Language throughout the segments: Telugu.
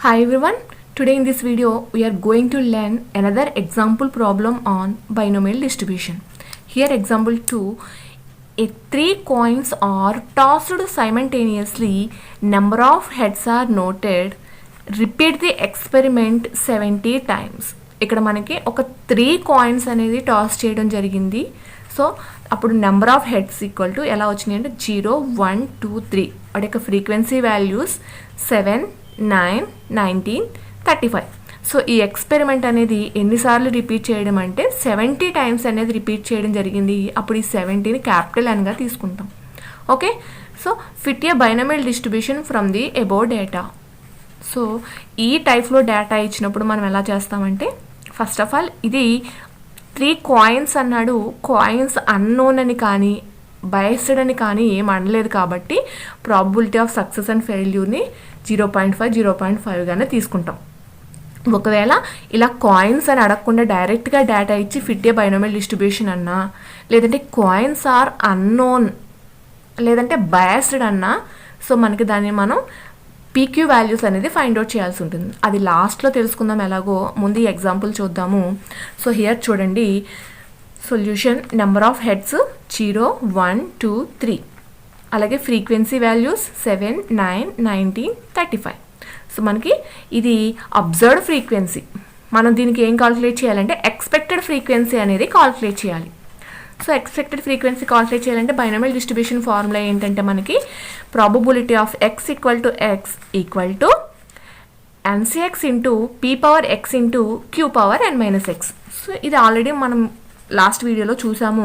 Hi everyone, today in this video we are going to learn another example problem on binomial distribution. Here example 2, three coins are tossed simultaneously, number of heads are noted, repeat the experiment 70 times. ఇక్కడ మనకి ఒక 3 కాయిన్స్ అనేది టాస్ చేయడం జరిగింది. సో అప్పుడు number of heads equal to ఎలా వచ్చినాయి అంటే 0, 1, 2, 3 వాటి యొక్క ఫ్రీక్వెన్సీ వాల్యూస్ 7, 9, 19, 35. సో ఈ ఎక్స్పెరిమెంట్ అనేది ఎన్నిసార్లు రిపీట్ చేయడం అంటే 70 టైమ్స్ అనేది రిపీట్ చేయడం జరిగింది. అప్పుడు ఈ 70ని క్యాపిటల్ ఎన్గా తీసుకుంటాం. Okay, so fit a binomial distribution from the above data. So ఈ టైప్లో డేటా ఇచ్చినప్పుడు మనం ఎలా చేస్తామంటే ఫస్ట్ ఆఫ్ ఆల్ ఇది 3 కాయిన్స్ అన్నాడు. కాయిన్స్ అన్నోన్ అని కానీ బయస్డ్ అని కానీ ఏం అనలేదు కాబట్టి ప్రాబబిలిటీ ఆఫ్ సక్సెస్ అండ్ ఫెయిల్యూర్ని 0.5, 0.5గానే తీసుకుంటాం. ఒకవేళ ఇలా కాయిన్స్ అని అడగకుండా డైరెక్ట్గా డేటా ఇచ్చి ఫిట్ ఏ బైనామియల్ డిస్ట్రిబ్యూషన్ అన్నా, లేదంటే కాయిన్స్ ఆర్ అన్నోన్ లేదంటే బయాస్డ్ అన్నా, సో మనకి దాన్ని మనం పీక్యూ వాల్యూస్ అనేది ఫైండ్ అవుట్ చేయాల్సి ఉంటుంది. అది లాస్ట్లో తెలుసుకుందాం ఎలాగో. ముందు ఈ ఎగ్జాంపుల్ చూద్దాము. సో హియర్ చూడండి, సొల్యూషన్ నెంబర్ ఆఫ్ హెడ్స్ 0, 1, 2, 3, అలాగే ఫ్రీక్వెన్సీ వాల్యూస్ 7, 9, 19, 35. సో మనకి ఇది అబ్జర్వ్డ్ ఫ్రీక్వెన్సీ. మనం దీనికి ఏం కాల్కులేట్ చేయాలంటే ఎక్స్పెక్టెడ్ ఫ్రీక్వెన్సీ అనేది కాల్కులేట్ చేయాలి. సో ఎక్స్పెక్టెడ్ ఫ్రీక్వెన్సీ కాల్కులేట్ చేయాలంటే బైనామియల్ డిస్ట్రిబ్యూషన్ ఫార్ములా ఏంటంటే మనకి probability of x equal to NCX into p power x into q power n minus x. So ఇది ఆల్రెడీ మనం లాస్ట్ వీడియోలో చూసాము.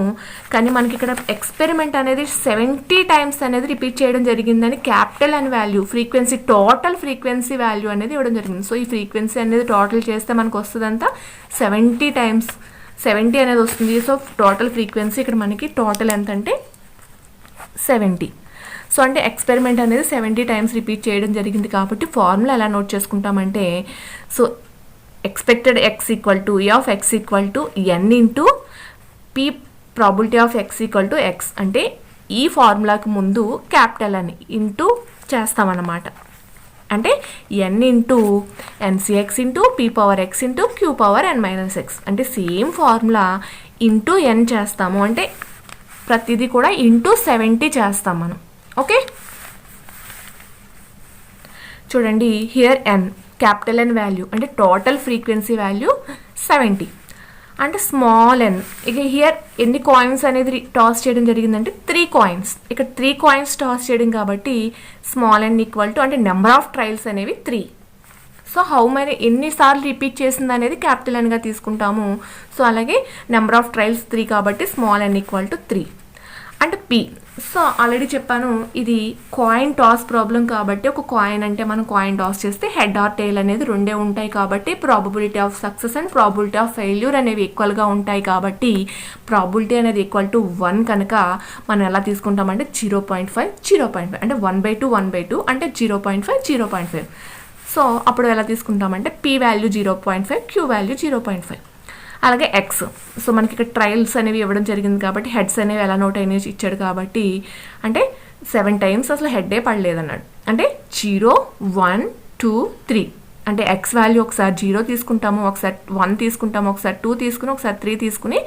కానీ మనకి ఇక్కడ ఎక్స్పెరిమెంట్ అనేది 70 టైమ్స్ అనేది రిపీట్ చేయడం జరిగిందని capital and value frequency total frequency value అనేది ఇవ్వడం జరిగింది. సో ఈ ఫ్రీక్వెన్సీ అనేది టోటల్ చేస్తే మనకు వస్తుందంతా 70 టైమ్స్ 70 అనేది వస్తుంది. సో టోటల్ ఫ్రీక్వెన్సీ ఇక్కడ మనకి టోటల్ ఎంత అంటే 70. సో అంటే ఎక్స్పెరిమెంట్ అనేది 70 టైమ్స్ రిపీట్ చేయడం జరిగింది కాబట్టి ఫార్ములా ఎలా నోట్ చేసుకుంటామంటే, so expected x equal to e of x equal to n into p probability of x equal to x. అంటే ఈ ఫార్ములాకి ముందు క్యాపిటల్ అని ఇంటూ చేస్తామన్నమాట. అంటే n into NCX into p power x into q power n minus x. అంటే సేమ్ ఫార్ములా ఇంటూ n చేస్తాము. అంటే ప్రతిదీ కూడా ఇంటూ 70 చేస్తాం మనం. ఓకే, చూడండి here n capital n value అంటే టోటల్ ఫ్రీక్వెన్సీ వాల్యూ 70 అంటే స్మాల్ n. ఇక హియర్ ఎన్ని కాయిన్స్ అనేది టాస్ చేయడం జరిగిందంటే 3 కాయిన్స్. ఇక్కడ 3 కాయిన్స్ టాస్ చేయడం కాబట్టి స్మాల్ n ఈక్వల్ టు అంటే నెంబర్ ఆఫ్ ట్రయల్స్ అనేవి 3. సో హౌ మెనీ ఎన్నిసార్లు రిపీట్ చేసింది అనేది క్యాపిటల్ ఎన్గా తీసుకుంటాము. సో అలాగే నెంబర్ ఆఫ్ ట్రయల్స్ 3 కాబట్టి స్మాల్ n ఈక్వల్ టు 3 అంటే p. సో ఆల్రెడీ చెప్పాను ఇది కాయిన్ టాస్ ప్రాబ్లం కాబట్టి ఒక కాయిన్ అంటే మనం కాయిన్ టాస్ చేస్తే హెడ్ ఆర్ టెయిల్ అనేది రెండే ఉంటాయి కాబట్టి probability of success and probability of failure అనేవి ఈక్వల్గా ఉంటాయి కాబట్టి ప్రాబబిలిటీ అనేది ఈక్వల్ టు 1 కనుక మనం ఎలా తీసుకుంటామంటే 0.5, 0.5 అంటే 1/2, 1/2 అంటే 0.5, 0.5. సో అప్పుడు ఎలా తీసుకుంటామంటే p వాల్యూ 0.5, q వాల్యూ 0.5. అలాగే x. సో మనకి ఇక్కడ ట్రయల్స్ అనేవి ఇవ్వడం జరిగింది కాబట్టి హెడ్స్ అనేవి ఎలా నోట్ అయినా ఇచ్చాడు కాబట్టి అంటే 7 టైమ్స్ అసలు హెడ్డే పడలేదన్నాడు. అంటే 0, 1, 2, 3 అంటే x వాల్యూ ఒకసారి 0 తీసుకుంటాము, ఒకసారి 1 తీసుకుంటాము, ఒకసారి 2 తీసుకుని, ఒకసారి 3 తీసుకుని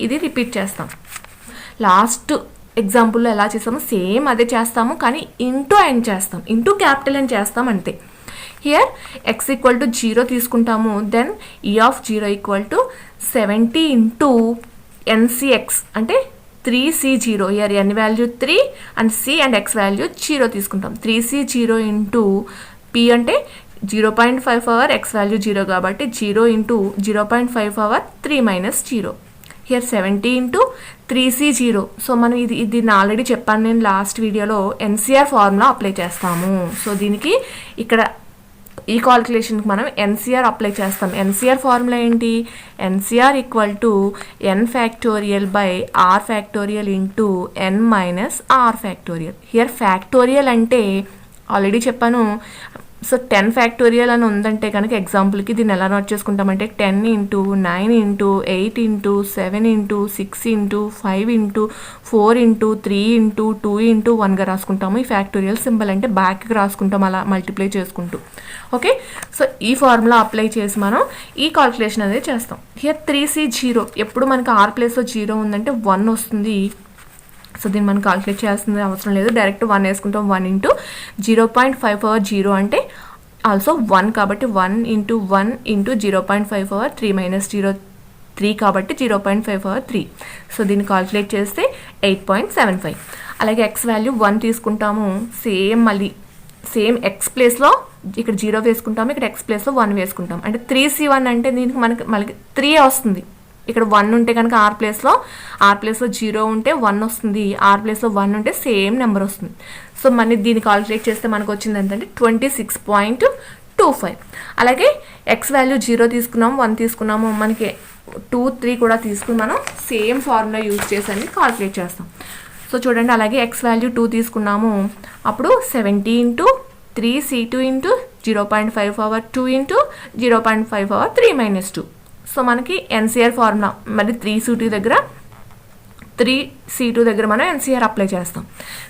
ఇది రిపీట్ చేస్తాం. లాస్ట్ ఎగ్జాంపుల్లో ఎలా చేస్తామో సేమ్ అదే చేస్తాము కానీ ఇంటూ n చేస్తాం, ఇంటూ క్యాపిటల్ n చేస్తాం అంతే. హియర్ x ఈక్వల్ టు 0 తీసుకుంటాము, then e of 0 equal to 70 into NCX అంటే 3C0. Here n value 3 and c and x value 0 తీసుకుంటాం. 3C0 ఇంటూ p అంటే 0.5 పవర్ x వాల్యూ 0 కాబట్టి 0 into 0.5 power 3 minus 0. Here 70 into 3C0. So మనం దీన్ని ఆల్రెడీ చెప్పాను నేను లాస్ట్ వీడియోలో. NCR ఫార్ములా అప్లై చేస్తాము. సో దీనికి ఇక్కడ ఈ కాల్కులేషన్కి మనం NCR అప్లై చేస్తాం. NCR ఫార్ములా ఏంటి? NCR equal to n factorial by r factorial into n minus r factorial. Here factorial అంటే ఆల్రెడీ చెప్పాను సో 10 ఫ్యాక్టోరియల్ అని ఉందంటే కనుక ఎగ్జాంపుల్కి దీన్ని ఎలా note చేసుకుంటామంటే 10 into 9 into 8 into 7 into 6 into 5 into 4 into 3 into 2 into 1గా రాసుకుంటాము. ఈ ఫ్యాక్టోరియల్ సింబల్ అంటే బ్యాక్కి రాసుకుంటాం అలా మల్టిప్లై చేసుకుంటూ. ఓకే, సో ఈ ఫార్ములా అప్లై చేసి మనం ఈ కాల్కులేషన్ అనేది చేస్తాం. హియర్ 3C0 ఎప్పుడు మనకి ఆర్ ప్లేస్లో 0 ఉందంటే 1 వస్తుంది. సో దీన్ని మనం కాల్కులేట్ చేయాల్సిన అవసరం లేదు, డైరెక్ట్ 1 వేసుకుంటాం. 1 ఇంటూ 0.5 పవర్ 0 అంటే ఆల్సో 1 కాబట్టి 1 ఇంటూ 1 ఇంటూ 0.5 పవర్ 3 మైనస్ 3 కాబట్టి 0.5 పవర్ 3. సో దీన్ని కాల్కులేట్ చేస్తే 8.75. అలాగే ఎక్స్ వాల్యూ 1 తీసుకుంటాము, మళ్ళీ సేమ్ ఎక్స్ ప్లేస్లో ఇక్కడ 0 వేసుకుంటాము, ఇక్కడ ఎక్స్ ప్లేస్లో 1 వేసుకుంటాం. అంటే 3C1 అంటే దీనికి మనకి మళ్ళీ 3 వస్తుంది. ఇక్కడ 1 ఉంటే కనుక ఆర్ ప్లేస్లో 0 ఉంటే 1 వస్తుంది, ఆర్ ప్లేస్లో 1 ఉంటే సేమ్ నెంబర్ వస్తుంది. సో మళ్ళీ దీన్ని కాల్కులేట్ చేస్తే మనకు వచ్చింది ఏంటంటే 26.25. అలాగే ఎక్స్ వాల్యూ 0 తీసుకున్నాము, 1 తీసుకున్నాము, మనకి 2, 3 కూడా తీసుకుని మనం సేమ్ ఫార్ములా యూజ్ చేసి కాల్కులేట్ చేస్తాం. సో చూడండి, అలాగే ఎక్స్ వాల్యూ 2 తీసుకున్నాము, అప్పుడు 70 into 3C2 into 0.5 power 2 into 0.5 power 3 minus 2. So మనకి ఎన్సీఆర్ ఫార్ములా మరి 3C2 దగ్గర మనం ఎన్సీఆర్ అప్లై చేస్తాం.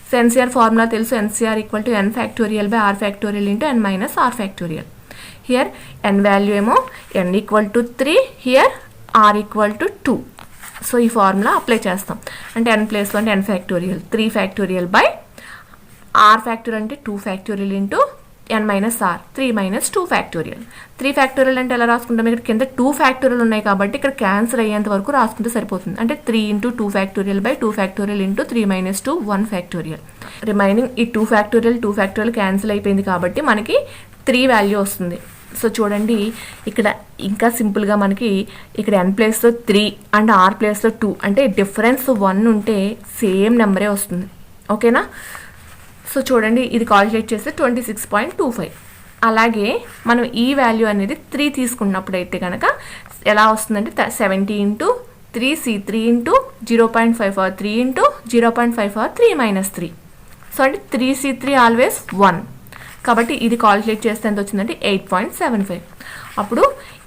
సో ఎన్సీఆర్ ఫార్ములా తెలుసు, nCr equal to n factorial by r factorial into n minus r factorial. Here n value ఏమో n equal to 3, here r equal to 2. So ఈ ఫార్ములా అప్లై చేస్తాం. అంటే ఎన్ ప్లేస్లో అంటే n factorial 3 factorial by r factorial అంటే 2 factorial into n minus r 3 minus 2 factorial. 3 factorial అంటే ఎలా రాసుకుంటాం, ఇక్కడ కింద 2 ఫ్యాక్టోరియల్ ఉన్నాయి కాబట్టి ఇక్కడ క్యాన్సిల్ అయ్యేంత వరకు రాసుకుంటే సరిపోతుంది. అంటే 3 into 2 factorial by 2 factorial into 3 minus 2 1 factorial. Remaining ఈ 2 ఫ్యాక్టోరియల్ క్యాన్సిల్ అయిపోయింది కాబట్టి మనకి 3 వాల్యూ వస్తుంది. సో చూడండి, ఇక్కడ ఇంకా సింపుల్గా మనకి ఇక్కడ n ప్లేస్లో 3 అండ్ ఆర్ ప్లేస్లో 2 అంటే డిఫరెన్స్ 1 ఉంటే సేమ్ నెంబరే వస్తుంది. ఓకేనా? సో చూడండి, ఇది కాల్కులేట్ చేస్తే 26.25. అలాగే మనం ఈ వాల్యూ అనేది 3 తీసుకున్నప్పుడు అయితే కనుక ఎలా వస్తుందంటే 70 into 3C3 into 0.5 power 3 into 0.5 power 3 minus 3. So అంటే 3C3 ఆల్వేస్ 1 కాబట్టి ఇది కాల్కులేట్ చేస్తే ఎంత వచ్చిందంటే 8.75. అప్పుడు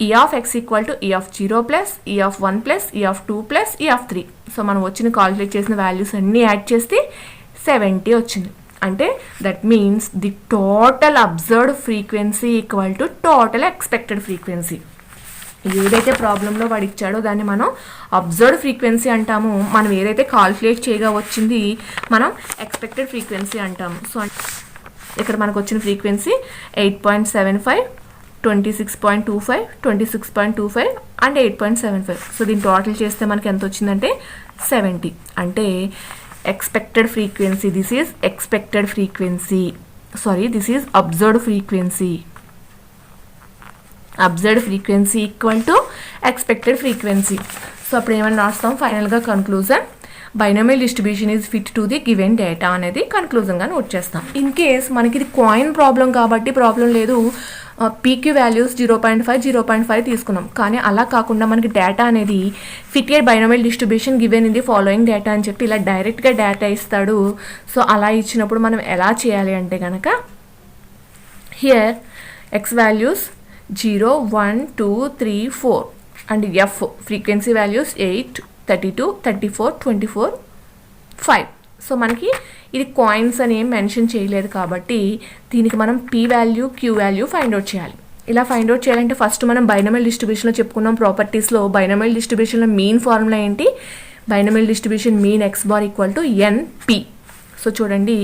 ఈ ఆఫ్ ఎక్స్ ఈక్వల్ టు ఈ ఆఫ్ 0 ప్లస్ ఈ ఆఫ్ 1 ప్లస్ ఈ ఆఫ్ 2 ప్లస్ ఈ ఆఫ్ 3. సో మనం వచ్చిన కాల్కులేట్ చేసిన వాల్యూస్ అన్నీ యాడ్ చేస్తే 70 వచ్చింది. అంటే that means the total observed frequency equal to total expected frequency. ఏదైతే ప్రాబ్లంలో వాడు ఇచ్చాడో దాన్ని మనం అబ్జర్వ్డ్ ఫ్రీక్వెన్సీ అంటాము, మనం ఏదైతే కాల్కులేట్ చేయగా వచ్చింది మనం ఎక్స్పెక్టెడ్ ఫ్రీక్వెన్సీ అంటాము. సో ఇక్కడ మనకు వచ్చిన ఫ్రీక్వెన్సీ 8.75, 26.25, 26.25 అండ్ 8.75. సో దీన్ని టోటల్ చేస్తే మనకి ఎంత వచ్చిందంటే 70. అంటే expected frequency, this is expected frequency, sorry, this is observed frequency equal to expected frequency. So అప్పుడు ఏమని రాస్తాం ఫైనల్గా conclusion, binomial distribution is fit to the given data అనేది కన్క్లూజన్గా నోట్ చేస్తాం. ఇన్ కేస్ మనకి ఇది కాయిన్ ప్రాబ్లం కాబట్టి ప్రాబ్లం లేదు, పీక్యూ వాల్యూస్ 0.5 0.5 తీసుకున్నాం. కానీ అలా కాకుండా మనకి డేటా అనేది fitted binomial distribution given in the following data అని చెప్పి ఇలా డైరెక్ట్గా డేటా ఇస్తాడు. సో అలా ఇచ్చినప్పుడు మనం ఎలా చేయాలి అంటే కనుక here X values 0 1 2 3 4 and F frequency values 8 32 34 24 5. So మనకి ఇది కాయిన్స్ అని ఏం మెన్షన్ చేయలేదు కాబట్టి దీనికి మనం p value q value find out చేయాలి. ఇలా ఫైండ్ అవుట్ చేయాలంటే ఫస్ట్ మనం బైనామియల్ డిస్ట్రిబ్యూషన్లో చెప్పుకున్నాం ప్రాపర్టీస్లో. బైనామియల్ డిస్ట్రిబ్యూషన్లో మీన్ ఫార్ములా ఏంటి, binomial distribution mean x bar equal to np. So చూడండి,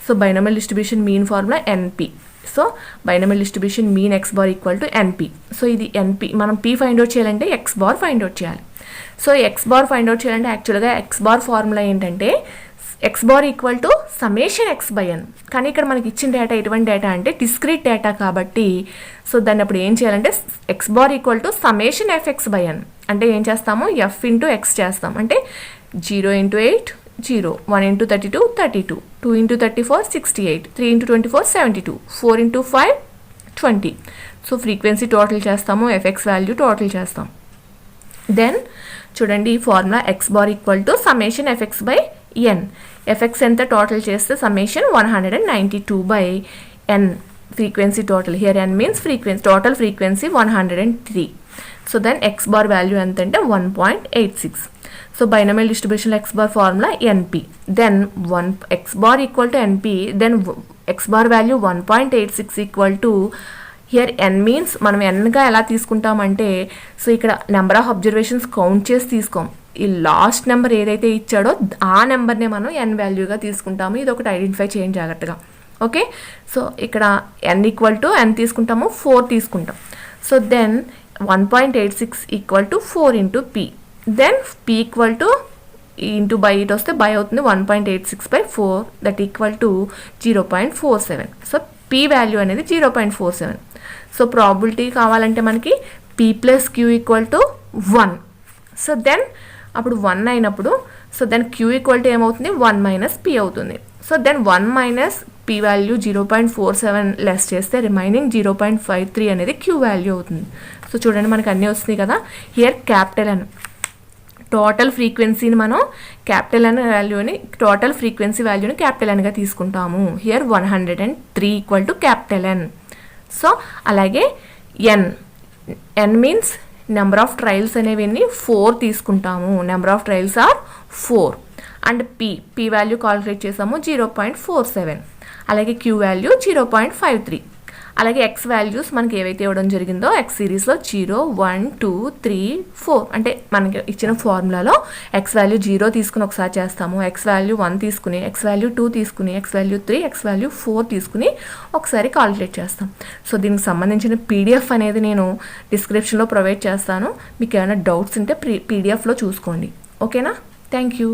so binomial distribution mean formula np. So binomial distribution mean x bar equal to np. So ఇది ఎన్పి, మనం పీ ఫైండ్ అవుట్ చేయాలంటే ఎక్స్ బార్ ఫైండ్ అవుట్ చేయాలి. So x bar find out చేయాలంటే యాక్చువల్గా ఎక్స్ బార్ ఫార్ములా ఏంటంటే x bar equal to summation x by n. కానీ ఇక్కడ మనకి ఇచ్చిన డేటా ఎటువంటి డేటా అంటే డిస్క్రీట్ డేటా కాబట్టి సో దాన్ని అప్పుడు ఏం చేయాలంటే x bar equal to summation f x by n. అంటే ఏం చేస్తాము, ఎఫ్ ఇంటూ ఎక్స్ చేస్తాం. అంటే 0 into 8 0, 1 into 32 32, 2 into 34 68, 3 into 24 72, 4 into 5 20. So frequency total చేస్తాము, ఎఫ్ఎక్స్ వాల్యూ టోటల్ చేస్తాం. దెన్ చూడండి formula x bar equal to summation f x by n. F x ఎంత టోటల్ చేస్తే summation 192 by n frequency total. Here n means frequency, total frequency 103. So then x bar value entante 1.86. So binomial distribution x bar formula np. Then 1 x bar equal to np. Then x bar value 1.86 equal to, here n means మనం nగా ఎలా తీసుకుంటామంటే, సో ఇక్కడ నెంబర్ ఆఫ్ అబ్జర్వేషన్స్ కౌంట్ చేసి తీసుకోం. ఈ లాస్ట్ నెంబర్ ఏదైతే ఇచ్చాడో ఆ నెంబర్నే మనం n వాల్యూగా తీసుకుంటాము. ఇది ఒకటి ఐడెంటిఫై చేయండి జాగ్రత్తగా. ఓకే, సో ఇక్కడ n ఈక్వల్ టు n తీసుకుంటాము, 4 తీసుకుంటాం. So then 1.86 equal to 4 into P. Then P equal to into by it వస్తే బై అవుతుంది 1.86/4 that equal to 0.47. So P value అనేది 0.47. సో ప్రాబిలిటీ కావాలంటే మనకి P plus Q equal to 1. So then అప్పుడు 1 అయినప్పుడు, so then Q equal to ఏమవుతుంది 1 మైనస్ పీ అవుతుంది. So then 1 minus P value 0.47 less చేస్తే రిమైనింగ్ 0.53 అనేది క్యూ వాల్యూ అవుతుంది. సో చూడండి మనకి అన్నీ వస్తున్నాయి కదా. హియర్ క్యాపిటల్ ఎన్, టోటల్ ఫ్రీక్వెన్సీని మనం క్యాపిటల్ ఎన్ వాల్యూని, టోటల్ ఫ్రీక్వెన్సీ వాల్యూని క్యాపిటల్ ఎన్గా తీసుకుంటాము. Here 103 equal to capital N. So అలాగే N means number of trials అనేవి 4 తీసుకుంటాము. Number of trials are 4. And P value calculate చేసాము 0.47. అలాగే క్యూ వాల్యూ 0.53. అలాగే ఎక్స్ వాల్యూస్ మనకి ఏవైతే ఇవ్వడం జరిగిందో ఎక్స్ సిరీస్లో 0, 1, 2, 3, 4 అంటే మనకి ఇచ్చిన ఫార్ములాలో ఎక్స్ వాల్యూ 0 తీసుకుని ఒకసారి చేస్తాము, ఎక్స్ వాల్యూ 1 తీసుకుని, ఎక్స్ వాల్యూ 2 తీసుకుని, ఎక్స్ వాల్యూ 3, ఎక్స్ వాల్యూ 4 తీసుకుని ఒకసారి కాల్కులేట్ చేస్తాం. సో దీనికి సంబంధించిన పీడిఎఫ్ అనేది నేను డిస్క్రిప్షన్లో ప్రొవైడ్ చేస్తాను. మీకు ఏమైనా డౌట్స్ ఉంటే పీడిఎఫ్లో చూసుకోండి. ఓకేనా? Thank you.